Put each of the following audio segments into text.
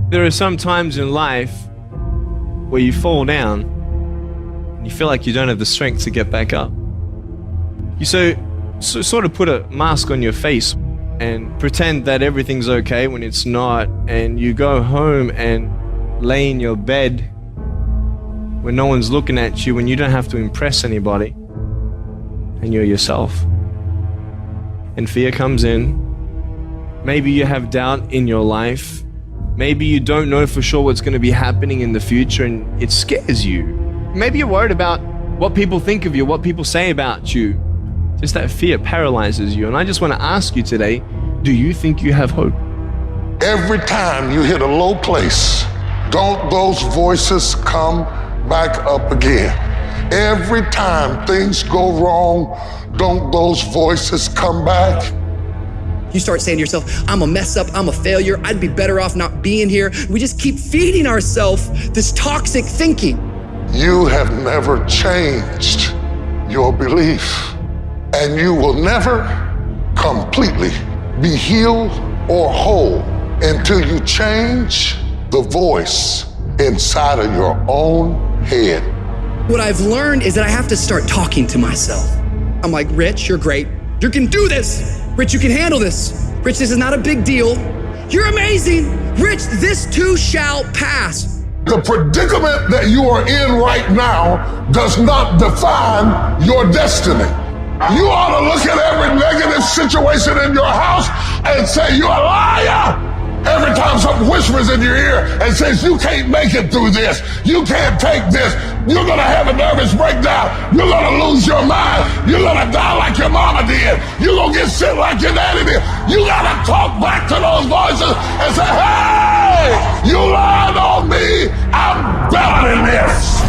There are some times in life where you fall down and you feel like you don't have the strength to get back up. You sort of put a mask on your face and pretend that everything's okay when it's not, and you go home and lay in your bed when no one's looking at you, when you don't have to impress anybody, and you're yourself. And fear comes in. Maybe you have doubt in your life. Maybe you don't know for sure what's going to be happening in the future and it scares you. Maybe you're worried about what people think of you, what people say about you. Just that fear paralyzes you. And I just want to ask you today, do you think you have hope? Every time you hit a low place, don't those voices come back up again? Every time things go wrong, don't those voices come back? You start saying to yourself, I'm a mess up, I'm a failure, I'd be better off not being here. We just keep feeding ourselves this toxic thinking. You have never changed your belief, and you will never completely be healed or whole until you change the voice inside of your own head. What I've learned is that I have to start talking to myself. I'm like, Rich, you're great. You can do this. Rich, you can handle this. Rich, this is not a big deal. You're amazing. Rich, this too shall pass. The predicament that you are in right now does not define your destiny. You ought to look at every negative situation in your house and say, you're a liar. Every time something whispers in your ear and says, you can't make it through this, you can't take this, you're gonna have a nervous breakdown, you're gonna lose your mind, you're gonna die like your mama did, you're gonna get sick like your daddy did. You gotta talk back to those voices and say, hey, you lied on me, I'm better than this.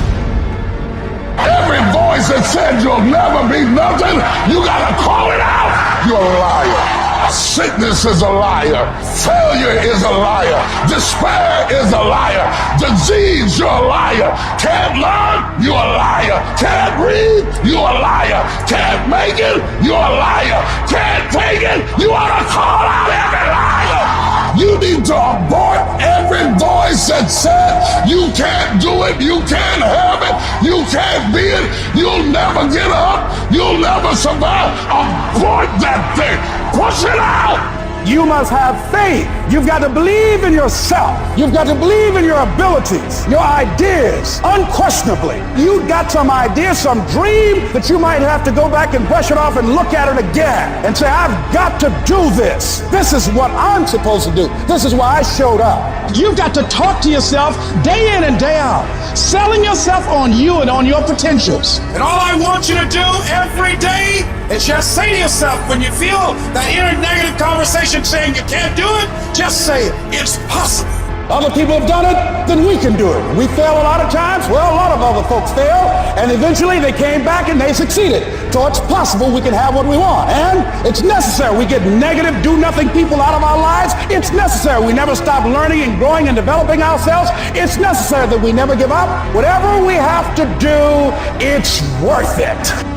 Every voice that said you'll never be nothing, you gotta call it out. You're a liar. Sickness is a liar. Failure is a liar. Despair is a liar. Disease, you're a liar. Can't learn, you're a liar. Can't read, you're a liar. Can't make it, you're a liar. Can't take it, you ought to call out every liar. You need to abort every voice that said you can't do it, you can't have it, you can't be it, you'll never get up, you'll never survive. Abort that thing. Push it out! You must have faith. You've got to believe in yourself. You've got to believe in your abilities, your ideas, unquestionably. You've got some idea, some dream that you might have to go back and brush it off and look at it again and say, I've got to do this. This is what I'm supposed to do. This is why I showed up. You've got to talk to yourself day in and day out, selling yourself on you and on your potentials. And all I want you to do every day is just say to yourself, when you feel that inner negative conversation saying you can't do it, just say it. It's possible. Other people have done it, then we can do it. We fail a lot of times. Well, a lot of other folks fail, and eventually they came back and they succeeded. So it's possible we can have what we want. And it's necessary we get negative, do-nothing people out of our lives. It's necessary we never stop learning and growing and developing ourselves. It's necessary that we never give up. Whatever we have to do, it's worth it.